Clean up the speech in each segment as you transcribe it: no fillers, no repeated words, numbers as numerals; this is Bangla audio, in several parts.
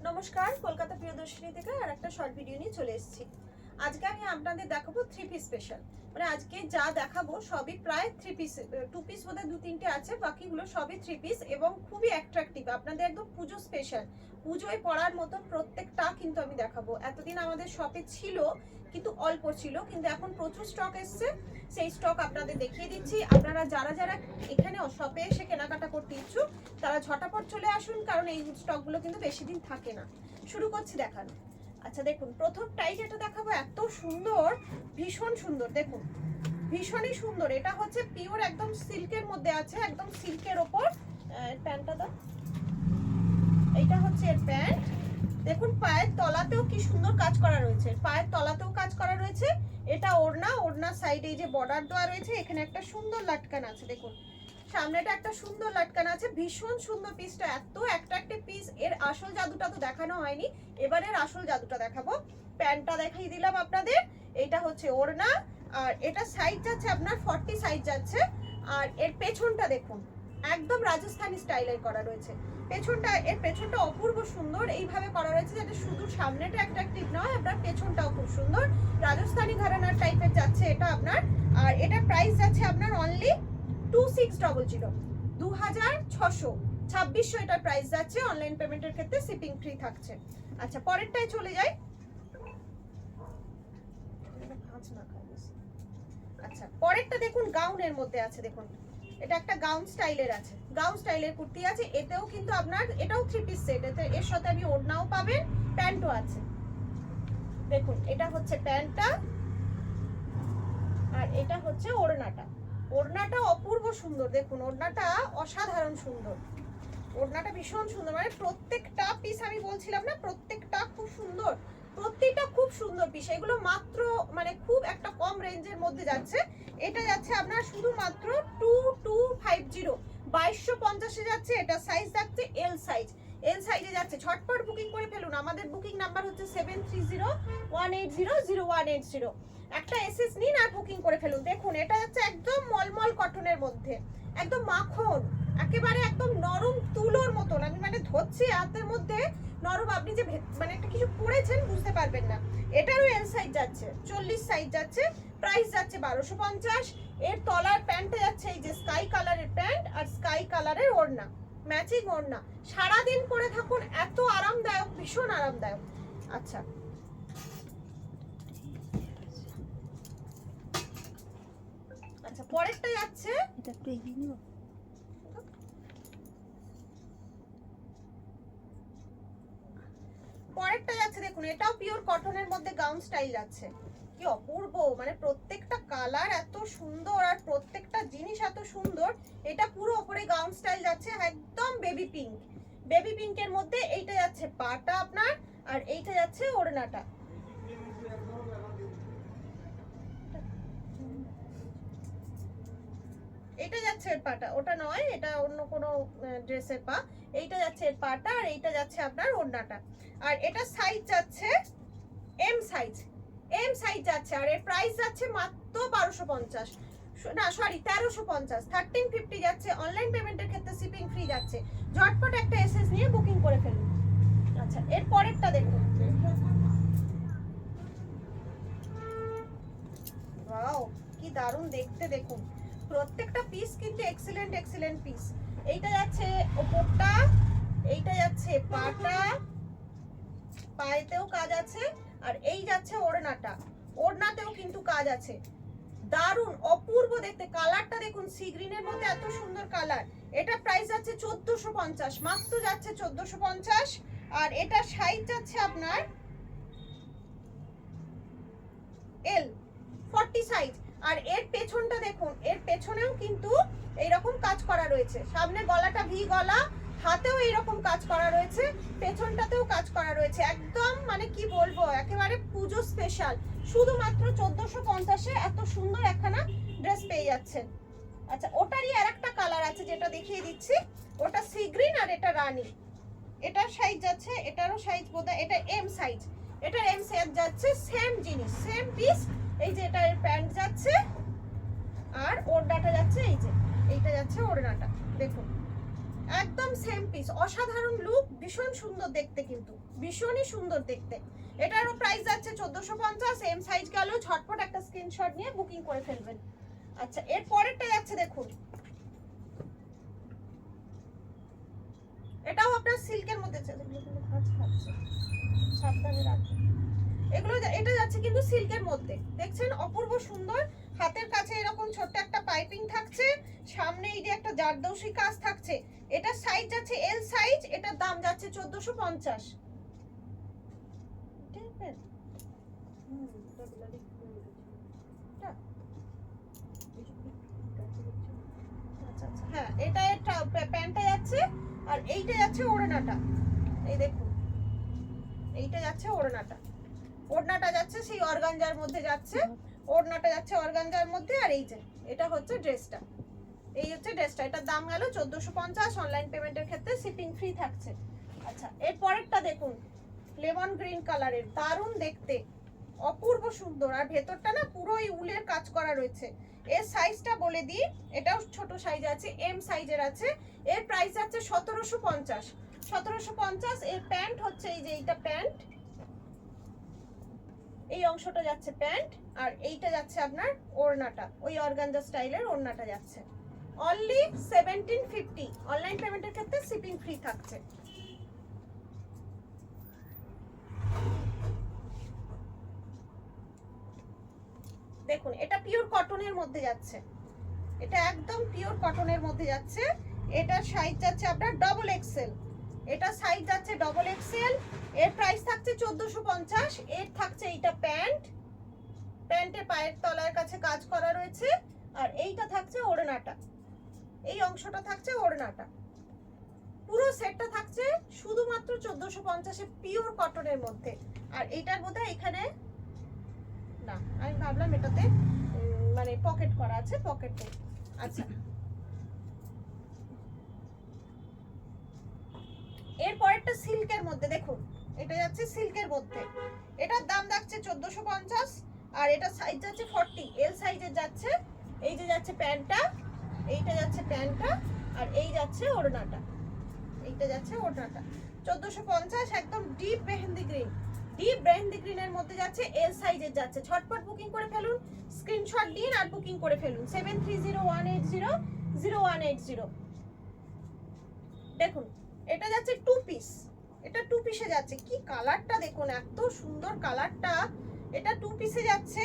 নমস্কার, কলকাতা প্রিয়দর্শিনী থেকে আর একটা শর্ট ভিডিও নিয়ে চলে এসেছি। আজকে আমি আপনাদের দেখাবো 3 পিস স্পেশাল। মানে আজকে যা দেখাবো সবই প্রায় 3 পিস, 2 পিস বোধহয় 2-3টে আছে, বাকিগুলো সবই 3 পিস এবং খুবই অ্যাট্রাকটিভ। আপনাদের একদম পুজো স্পেশাল, পুজোয় পরার মতো প্রত্যেকটা কিন্তু আমি দেখাবো। এতদিন আমাদের শপে ছিল কিন্তু অল্প ছিল, কিন্তু এখন প্রচুর স্টক এসছে, সেই স্টক আপনাদের দেখিয়ে দিচ্ছি। আপনারা যারা যারা এখানে শপে এসে কেনাকাটা করতে ইচ্ছুক তারা ঝটাপট চলে আসুন, কারণ এই স্টকগুলো কিন্তু বেশি দিন থাকে না। শুরু করছি দেখানো। আচ্ছা দেখুন, প্রথমটাই যেটা দেখাবো এত সুন্দর, ভীষণ সুন্দর, দেখুন ভীষণই সুন্দর। এটা হচ্ছে পিওর একদম সিল্কের মধ্যে আছে, একদম সিল্কের ওপর। প্যান্টটা দাও, এইটা হচ্ছে এর প্যান্ট। দেখুন পায়ের তলাতেও কি সুন্দর কাজ করা রয়েছে, পায়ের তলাতেও কাজ করা রয়েছে। এটা ওড়না, ওড়নার সাইডে যে বর্ডার দেওয়া রয়েছে, এখানে একটা সুন্দর লাটকান আছে, দেখুন সামনেটা একটা সুন্দর লাটকান আছে। ভীষণ সুন্দর পিসটা, এত অ্যাট্রাকটিভ পিস। এর আসল জাদুটা তো দেখানো হয়নি, এবারের আসল জাদুটা দেখাবো। প্যান্টটা দেখিয়ে দিলাম আপনাদের, এটা হচ্ছে ওড়না, আর এটা সাইজ যাচ্ছে আপনার 40 সাইজ যাচ্ছে। আর এর পেছনটা দেখুন, একদম রাজস্থানি স্টাইলের করা রয়েছে পেছনটা। এর পেছনটা অপূর্ব সুন্দর, এইভাবে করা রয়েছে যাতে শুধু সামনেটা অ্যাট্রাকটিভ নয়, আপনার পেছনটাও খুব সুন্দর রাজস্থানি ঘরানার টাইপের যাচ্ছে এটা আপনার। আর এটা প্রাইস যাচ্ছে আপনার অনলি 2600, 2600, 2600 এটার প্রাইস যাচ্ছে। অনলাইন পেমেন্টের ক্ষেত্রে শিপিং ফ্রি থাকছে। আচ্ছা পরেরটায় চলে যাই। আচ্ছা পরেরটা দেখুন, গাউনের মধ্যে আছে, দেখুন এটা একটা গাউন স্টাইলের আছে, গাউন স্টাইলের কুর্তি আছে। এতেও কিন্তু আপনার এটাও 3 পিস সেট, এতে এর সাথে আপনি ওড়নাও পাবেন, প্যান্টও আছে। দেখুন এটা হচ্ছে প্যান্টটা, আর এটা হচ্ছে ওড়নাটা। ওড়নাটা অপূর্ব সুন্দর, দেখুন ওড়নাটা অসাধারণ সুন্দর, ওড়নাটা ভীষণ সুন্দর। মানে প্রত্যেকটা পিস আমি বলছিলাম না, প্রত্যেকটা খুব সুন্দর, প্রত্যেকটা খুব সুন্দর পিস। এগুলো মাত্র মানে খুব একটা কম রেঞ্জের মধ্যে যাচ্ছে। এটা যাচ্ছে আপনার শুধুমাত্র 2250, 2250 যাচ্ছে। এটা সাইজ যাচ্ছে এল সাইজ, এল সাইজে যাচ্ছে। ঝটপট বুকিং করে ফেলুন, আমাদের বুকিং নাম্বার হচ্ছে 7301800180। একটা এসএস নিন আর বুকিং করে ফেলুন। দেখুন এটা যাচ্ছে একদম মলমল কটনের মধ্যে, একদম মাখন, একেবারে একদম নরম তুলোর মতন। আমি মানে ধরছি হাতের মধ্যে নরম, আপনি যে মানে একটা কিছু পরেছেন বুঝতে পারবেন না। এটারও এল সাইজ যাচ্ছে, 40 সাইজ যাচ্ছে। প্রাইস যাচ্ছে 1250। এর তলার প্যান্টে যাচ্ছে এই যে স্কাই কালারের প্যান্ট আর স্কাই কালারের ওড়না, ম্যাচিং ওড়না। সারাদিন পরে থাকুন, এত আরামদায়ক, ভীষণ আরামদায়ক। আচ্ছা আচ্ছা পরেরটা যাচ্ছে, এটা একটু এগিয়ে নিও। পরেরটা যাচ্ছে দেখুন, এটাও পিওর কটনের মধ্যে গাউন স্টাইল যাচ্ছে। কি অপূর্ব, মানে প্রত্যেকটা কালার এত সুন্দর আর প্রত্যেকটা জিনিস এত সুন্দর। এটা পুরো উপরে গাউন স্টাইল যাচ্ছে, একদম বেবি পিঙ্ক, বেবি পিঙ্কের মধ্যে। এইটা যাচ্ছে পাটা আপনার, আর এইটা যাচ্ছে ওড়নাটা। এটা যাচ্ছে এর পাটা, ওটা নয়, এটা অন্য কোনো ড্রেসের পা। এইটা যাচ্ছে এর পাটা, আর এইটা যাচ্ছে আপনার ওড়নাটা। আর এটা সাইজ যাচ্ছে এম সাইজ, এম সাইজ যাচ্ছে। আর এর প্রাইস যাচ্ছে মাত্র 1250, না সরি 1350, 1350 যাচ্ছে। অনলাইন পেমেন্টের ক্ষেত্রে শিপিং ফ্রি যাচ্ছে। ঝটপট একটা এসএস নিয়ে বুকিং করে ফেলুন। আচ্ছা এর পরেরটা দেখুন, ওয়াও কি দারুণ দেখতে। দেখুন প্রত্যেকটা পিস কিন্তু এক্সিলেন্ট এক্সিলেন্ট পিস। এইটা যাচ্ছে ওপরটা, এইটা যাচ্ছে পাটা, পায়েতেও কাজ আছে। আর এই যাচ্ছে ওড়নাটা, ওড়নাতেও কিন্তু কাজ আছে। দারুণ অপূর্ব দেখতে। কালারটা দেখুন, সি গ্রিনের মধ্যে এত সুন্দর কালার। এটা প্রাইস যাচ্ছে 1450, মাত্র যাচ্ছে 1450। আর এটা সাইজ যাচ্ছে আপনার এল 40 সাইজ। আর এর পেছনটা দেখুন, এর পেছনেও কিন্তু এইরকম কাজ করা রয়েছে। সামনে গলাটা ভি গলা, হাতেও এইরকম কাজ করা রয়েছে, পেছনটাতেও কাজ করা রয়েছে। একদম মানে কি বলবো, একেবারে পুজো স্পেশাল। শুধুমাত্র 1450-এ এত সুন্দর একখানা ড্রেস পেয়ে যাচ্ছেন। আচ্ছা ওটারই আর একটা কালার আছে যেটা দেখিয়ে দিচ্ছি, ওটা সি গ্রিন আর এটা রানী। এটার সাইজ যাচ্ছে, এটারও সাইজ বোধহয় এটা এম সাইজ, এটার এম সাইজ যাচ্ছে। সেম জিনিস, সেম পিস। এই যে এটার প্যান্ট যাচ্ছে আর ওড়নাটা যাচ্ছে, এই যে এইটা যাচ্ছে ওড়নাটা। দেখুন একদম সেম পিস, অসাধারণ লুক, ভীষণ সুন্দর দেখতে, কিন্তু ভীষণই সুন্দর দেখতে। এটারও প্রাইস যাচ্ছে 1450। এম সাইজ গেল, ঝটপট একটা স্ক্রিনশট নিয়ে বুকিং করে ফেলবেন। আচ্ছা, এর পরেরটা যাচ্ছে দেখুন, এটাও আপনার সিল্কের মধ্যে সাবধানে রাখবেন এগুলো। এটা যাচ্ছে কিন্তু সিল্কের মধ্যে, দেখছেন অপূর্ব সুন্দর। হাতের কাছে এরকম ছোট্ট একটা পাইপিং থাকছে, সামনে এই যে একটা জারদৌসি কাজ থাকছে। এটা সাইজ যাচ্ছে এল সাইজ, এটার দাম যাচ্ছে 1450। হ্যাঁ, এটা প্যান্টটা যাচ্ছে, আর এইটা যাচ্ছে ওড়নাটা। এই দেখুন, এইটা যাচ্ছে ওড়নাটা, ওড়নাটা যাচ্ছে সেই অর্গানজার মধ্যে যাচ্ছে, ওড়নাটা যাচ্ছে অর্গানজার মধ্যে। আর এই যে এটা হচ্ছে ড্রেসটা, এই হচ্ছে ড্রেসটা। এটার দাম গেল 1450। অনলাইন পেমেন্টের ক্ষেত্রে শিপিং ফ্রি থাকছে। আচ্ছা, এর পরেরটা দেখুন, লেমন গ্রিন কালারের, দারুণ দেখতে, অপূর্ব সুন্দর। আর ভেতরটা না পুরোই উলের কাজ করা রয়েছে। এর সাইজটা বলে দিই, এটাও ছোট সাইজ আছে, এম সাইজের আছে। এর প্রাইস আছে 1750। 1750। এর প্যান্ট হচ্ছে এই যে এইটা প্যান্ট, এই অংশটা যাচ্ছে প্যান্ট, আর এইটা যাচ্ছে আপনার ওড়নাটা, ওই অর্গানজা স্টাইলের ওড়নাটা যাচ্ছে। অনলি 1750। অনলাইন পেমেন্টের ক্ষেত্রে শিপিং ফ্রি থাকছে। দেখুন, এটা পিওর কটনের মধ্যে যাচ্ছে, এটা একদম পিওর কটনের মধ্যে যাচ্ছে। এটার সাইজ যাচ্ছে আপনার ডবল এক্সেল, এটা সাইজ যাচ্ছে ডবল এক্সেল। এর প্রাইস থাকছে 1450। এর থাকছে এইটা প্যান্ট, প্যান্টের পায়ের তলার কাছে কাজ করা রয়েছে। আর এইটা থাকছে ওড়নাটা, এই অংশটা থাকছে ওড়নাটা। পুরো সেটটা থাকছে শুধুমাত্র 1450 এ, পিওর কটনের মধ্যে। আর এইটার মধ্যে এখানে না, আমি ভাবলাম এটাতে মানে পকেট করা আছে, পকেট নেই। আচ্ছা, এরপরেরটা সিল্কের মধ্যে দেখুন, এটা যাচ্ছে সিল্কের মধ্যে। এটার দাম যাচ্ছে 1450। আর এটা সাইজ যাচ্ছে 40, এল সাইজের যাচ্ছে। এই যে যাচ্ছে প্যান্টটা, এইটা যাচ্ছে প্যান্টটা, আর এই যাচ্ছে ওড়নাটা, এইটা যাচ্ছে ওড়নাটা। 1450। একদম deep mehendi green, deep mehendi গ্রিনের মধ্যে যাচ্ছে, এল সাইজের যাচ্ছে। ঝটপট বুকিং করে ফেলুন, স্ক্রিনশট দিন আর বুকিং করে ফেলুন। 7301800180। দেখুন, এটা যাচ্ছে টু পিস, এটা টু পিসে যাচ্ছে। কি কালারটা দেখুন, এত সুন্দর কালারটা। এটা টু পিসে যাচ্ছে,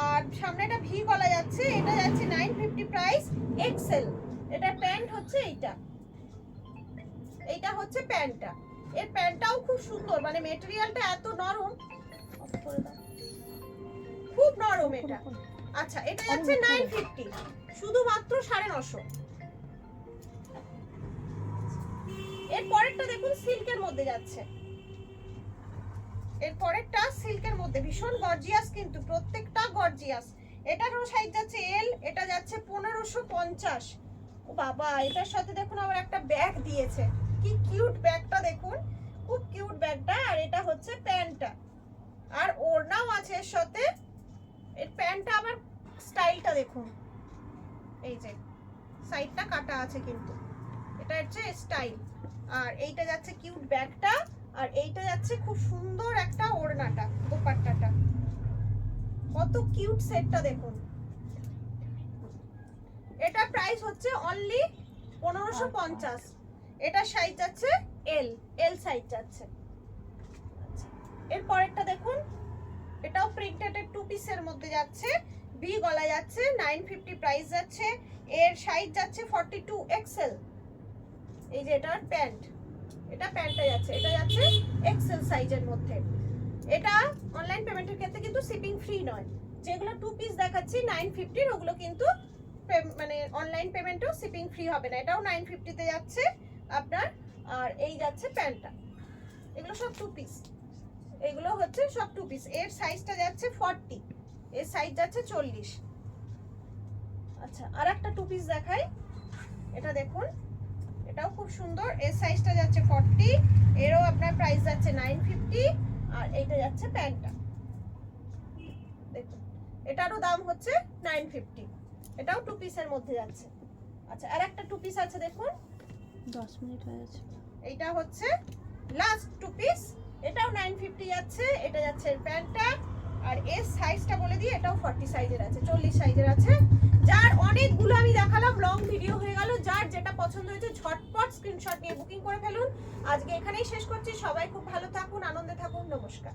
আর সামনে এটা ভি গলা যাচ্ছে। এটা যাচ্ছে 950 প্রাইস, এক্সেল। এটা প্যান্ট হচ্ছে এইটা, এইটা হচ্ছে প্যান্টটা। এর প্যান্টটাও খুব সুন্দর, মানে মেটেরিয়ালটা এত নরম, খুব নরম এটা। আচ্ছা, এটা যাচ্ছে 950, শুধুমাত্র 950। এর পরেরটা দেখুন, সিল্কের মধ্যে যাচ্ছে। এর পরেরটা সিল্কের মধ্যে, ভীষণ গর্জিয়াস, কিন্তু প্রত্যেকটা গর্জিয়াস। এটারও সাইজ যাচ্ছে এল, এটা যাচ্ছে 1550। ও বাবা, এটার সাথে দেখুন আবার একটা ব্যাগ দিয়েছে, কি কিউট ব্যাগটা দেখুন, খুব কিউট ব্যাগটা। আর এটা হচ্ছে প্যান্টটা, আর ওড়নাও আছে এর সাথে। এর প্যান্টটা আবার স্টাইলটা দেখুন, এই যে সাইডটা কাটা আছে, কিন্তু এটা হচ্ছে স্টাইল। আর এইটা যাচ্ছে কিউট ব্যাগটা, আর এইটা যাচ্ছে খুব সুন্দর একটা ওড়নাটা, দোপাট্টাটা। কত কিউট সেটটা দেখুন। এটা প্রাইস হচ্ছে অনলি 1550। এটা সাইজ যাচ্ছে এল, এল সাইজ যাচ্ছে। এর পরেরটা দেখুন, এটাও প্রিন্টেড টু পিসের মধ্যে যাচ্ছে, বি গলা যাচ্ছে, 950 প্রাইস যাচ্ছে। এর সাইজ যাচ্ছে 42 এক্সেল। এই যে এটার প্যান্ট, এটা প্যান্টটা যাচ্ছে, এটা যাচ্ছে এক্সেল সাইজের মধ্যে। এটা অনলাইন পেমেন্টের ক্ষেত্রে কিন্তু শিপিং ফ্রি নয়। যেগুলো টু পিস দেখাচ্ছি 950, ওগুলো কিন্তু মানে অনলাইন পেমেন্টেও শিপিং ফ্রি হবে না। এটাও 950 তে যাচ্ছে আপনার। আর এই যাচ্ছে প্যান্টটা, এগুলো সব টু পিস, এগুলো হচ্ছে সব টু পিস। এর সাইজটা যাচ্ছে 40, এর সাইজ যাচ্ছে 40। আচ্ছা, আর একটা টু পিস দেখাই, এটা দেখুন, এটাও খুব সুন্দর। এর সাইজটা যাচ্ছে 40, এরও আপনার প্রাইস যাচ্ছে 950। আর এইটা যাচ্ছে প্যান্টটা, দেখুন এটারও দাম হচ্ছে 950। এটাও টু পিসের মধ্যে যাচ্ছে। আচ্ছা, আর একটা টু পিস আছে দেখুন, 10 মিনিট হয়ে গেছে। এইটা হচ্ছে লাস্ট টু পিস, এটাও 950 যাচ্ছে, এটা যাচ্ছে এর প্যান্টটা। আর এর সাইজটা বলে দিই, এটাও 40 সাইজের আছে, 40 সাইজের আছে। যার অনেকগুলো আমি দেখালাম, লং ভিডিও হয়ে গেল, যার যেটা পছন্দ হয়েছে ঝটপট স্ক্রিনশট নিয়ে বুকিং করে ফেলুন। আজকে এখানেই শেষ করছি, সবাই খুব ভালো থাকুন, আনন্দে থাকুন, নমস্কার।